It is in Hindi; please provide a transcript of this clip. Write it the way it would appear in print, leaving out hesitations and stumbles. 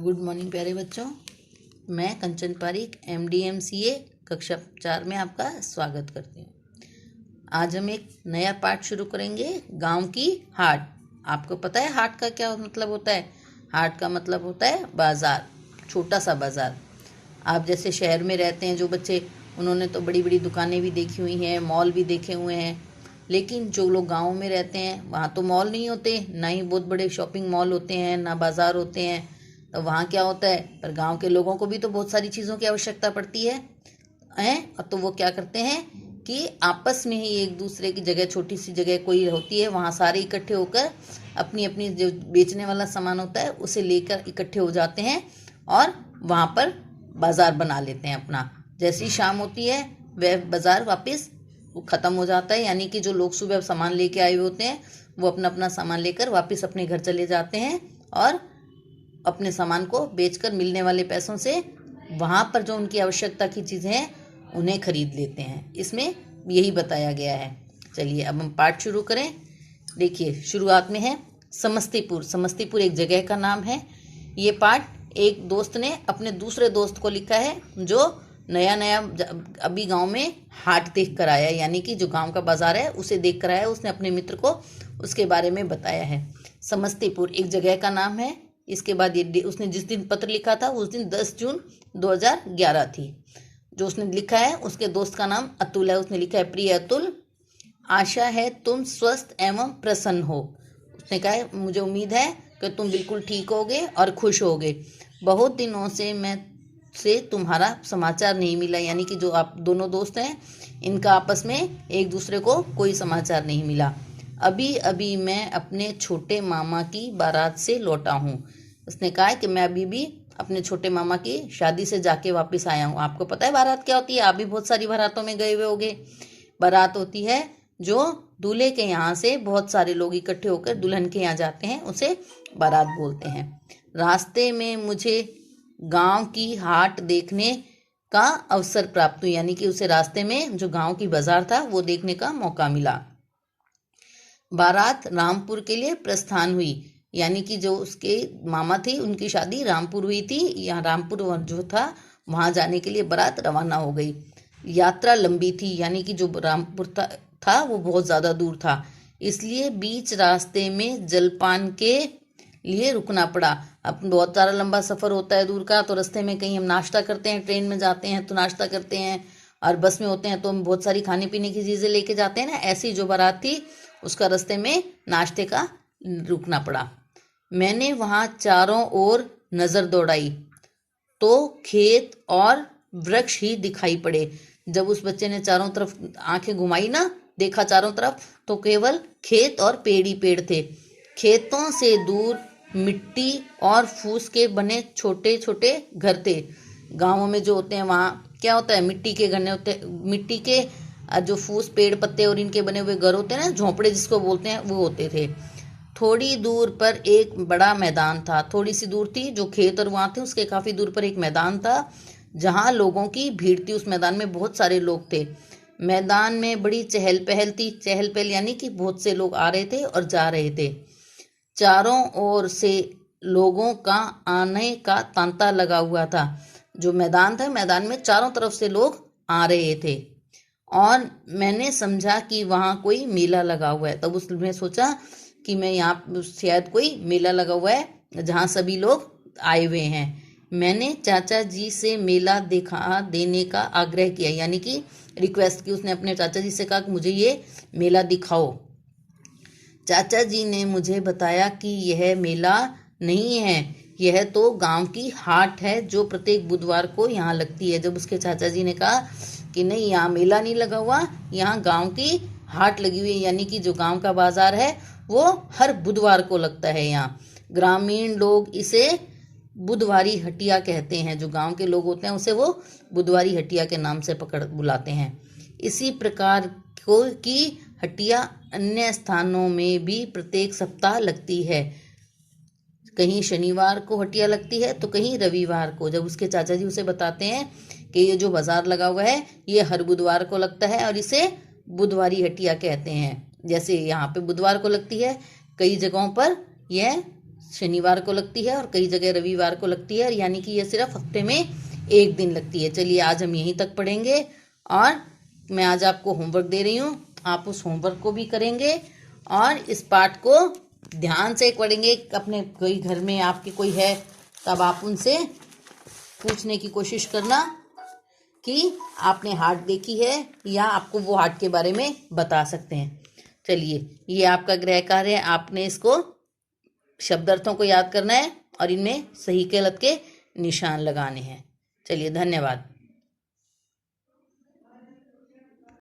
गुड मॉर्निंग प्यारे बच्चों। मैं कंचन पारीक MD MCA कक्षा 4 में आपका स्वागत करती हूँ। आज हम एक नया पाठ शुरू करेंगे, गांव की हाट। आपको पता है हाट का क्या मतलब होता है? हाट का मतलब होता है बाज़ार, छोटा सा बाज़ार। आप जैसे शहर में रहते हैं जो बच्चे, उन्होंने तो बड़ी बड़ी दुकानें भी देखी हुई हैं, मॉल भी देखे हुए हैं। लेकिन जो लोग गाँव में रहते हैं वहाँ तो मॉल नहीं होते, ना ही बहुत बड़े शॉपिंग मॉल होते हैं, ना बाज़ार होते हैं। तो वहाँ क्या होता है, पर गांव के लोगों को भी तो बहुत सारी चीज़ों की आवश्यकता पड़ती है तो वो क्या करते हैं कि आपस में ही एक दूसरे की जगह, छोटी सी जगह कोई होती है, वहाँ सारे इकट्ठे होकर अपनी अपनी जो बेचने वाला सामान होता है उसे लेकर इकट्ठे हो जाते हैं और वहाँ पर बाज़ार बना लेते हैं अपना। जैसी शाम होती है वह बाज़ार वापस ख़त्म हो जाता है, यानी कि जो लोग सुबह सामान लेके आए हुए होते हैं वो अपना अपना सामान लेकर वापस अपने घर चले जाते हैं और अपने सामान को बेचकर मिलने वाले पैसों से वहाँ पर जो उनकी आवश्यकता की चीज़ें हैं उन्हें खरीद लेते हैं। इसमें यही बताया गया है। चलिए अब हम पाठ शुरू करें। देखिए शुरुआत में है समस्तीपुर। समस्तीपुर एक जगह का नाम है। ये पाठ एक दोस्त ने अपने दूसरे दोस्त को लिखा है जो नया नया अभी गांव में हाट देख कर आया, यानी कि जो गांव का बाजार है उसे देख कर आया। उसने अपने मित्र को उसके बारे में बताया है। समस्तीपुर एक जगह का नाम है। इसके बाद ये उसने जिस दिन पत्र लिखा था उस दिन 10 जून 2011 थी। जो उसने लिखा है उसके दोस्त का नाम अतुल है। उसने लिखा है, प्रिय अतुल, आशा है तुम स्वस्थ एवं प्रसन्न हो। उसने कहा है, मुझे उम्मीद है कि तुम बिल्कुल ठीक होगे और खुश होगे। बहुत दिनों से मैं से तुम्हारा समाचार नहीं मिला, यानी कि जो आप दोनों दोस्त हैं इनका आपस में एक दूसरे को कोई समाचार नहीं मिला। अभी अभी मैं अपने छोटे मामा की बारात से लौटा हूँ। उसने कहा है कि मैं अभी भी अपने छोटे मामा की शादी से जाके वापस आया हूँ। आपको पता है बारात क्या होती है? आप भी बहुत सारी बारातों में गए हुए होंगे। बारात होती है जो दूल्हे के यहाँ से बहुत सारे लोग इकट्ठे होकर दुल्हन के यहाँ जाते हैं, उसे बारात बोलते हैं। रास्ते में मुझे गांव की हाट देखने का अवसर प्राप्त हुआ, यानी कि उसे रास्ते में जो गांव की बाजार था वो देखने का मौका मिला। बारात रामपुर के लिए प्रस्थान हुई, यानी कि जो उसके मामा थे उनकी शादी रामपुर हुई थी। यहाँ रामपुर जो था वहाँ जाने के लिए बारात रवाना हो गई। यात्रा लंबी थी, यानी कि जो रामपुर था वो बहुत ज़्यादा दूर था, इसलिए बीच रास्ते में जलपान के लिए रुकना पड़ा। अब बहुत सारा लंबा सफ़र होता है दूर का, तो रास्ते में कहीं हम नाश्ता करते हैं, ट्रेन में जाते हैं तो नाश्ता करते हैं, और बस में होते हैं तो हम बहुत सारी खाने पीने की चीज़ें लेके जाते हैं ना। ऐसी जो बारात थी उसका रास्ते में नाश्ते का रुकना पड़ा। मैंने वहाँ चारों ओर नज़र दौड़ाई तो खेत और वृक्ष ही दिखाई पड़े। जब उस बच्चे ने चारों तरफ आंखें घुमाई ना, देखा चारों तरफ, तो केवल खेत और पेड़ ही पेड़ थे। खेतों से दूर मिट्टी और फूस के बने छोटे छोटे घर थे। गाँवों में जो होते हैं वहाँ क्या होता है, मिट्टी के घर होते, मिट्टी के जो फूस, पेड़ पत्ते और इनके बने हुए घर होते हैं ना, झोंपड़े जिसको बोलते हैं, वो होते थे। थोड़ी दूर पर एक बड़ा मैदान था। थोड़ी सी दूर थी जो खेत और वहाँ थे, उसके काफ़ी दूर पर एक मैदान था जहाँ लोगों की भीड़ थी। उस मैदान में बहुत सारे लोग थे। मैदान में बड़ी चहल पहल थी। चहल पहल यानी कि बहुत से लोग आ रहे थे और जा रहे थे। चारों ओर से लोगों का आने का तांता लगा हुआ था। जो मैदान था, मैदान में चारों तरफ से लोग आ रहे थे और मैंने समझा कि वहाँ कोई मेला लगा हुआ है। तब उसने सोचा कि मैं यहाँ शायद कोई मेला लगा हुआ है जहाँ सभी लोग आए हुए हैं। मैंने चाचा जी से मेला दिखा देने का आग्रह किया, यानी कि रिक्वेस्ट की। उसने अपने चाचा जी से कहा कि मुझे ये मेला दिखाओ। चाचा जी ने मुझे बताया कि यह मेला नहीं है, यह तो गांव की हाट है जो प्रत्येक बुधवार को यहाँ लगती है। जब उसके चाचा जी ने कहा कि नहीं, यहाँ मेला नहीं लगा हुआ, यहाँ गांव की हाट लगी हुई है, यानी कि जो गांव का बाजार है वो हर बुधवार को लगता है। यहाँ ग्रामीण लोग इसे बुधवारी हटिया कहते हैं। जो गांव के लोग होते हैं उसे वो बुधवारी हटिया के नाम से बुलाते हैं। इसी प्रकार की हटिया अन्य स्थानों में भी प्रत्येक सप्ताह लगती है। कहीं शनिवार को हटिया लगती है तो कहीं रविवार को। जब उसके चाचा जी उसे बताते हैं कि ये जो बाजार लगा हुआ है ये हर बुधवार को लगता है और इसे बुधवारी हटिया कहते हैं। जैसे यहाँ पे बुधवार को लगती है, कई जगहों पर यह शनिवार को लगती है और कई जगह रविवार को लगती है, यानी कि ये सिर्फ हफ्ते में एक दिन लगती है। चलिए आज हम यहीं तक पढ़ेंगे और मैं आज आपको होमवर्क दे रही हूँ, आप उस होमवर्क को भी करेंगे और इस पाठ को ध्यान से पढ़ेंगे। अपने कोई घर में आपके कोई है तब आप उनसे पूछने की कोशिश करना कि आपने हाट देखी है या आपको वो हाट के बारे में बता सकते हैं। चलिए ये आपका गृह कार्य है, आपने इसको शब्दार्थों को याद करना है और इनमें सही गलत के निशान लगाने हैं। चलिए धन्यवाद।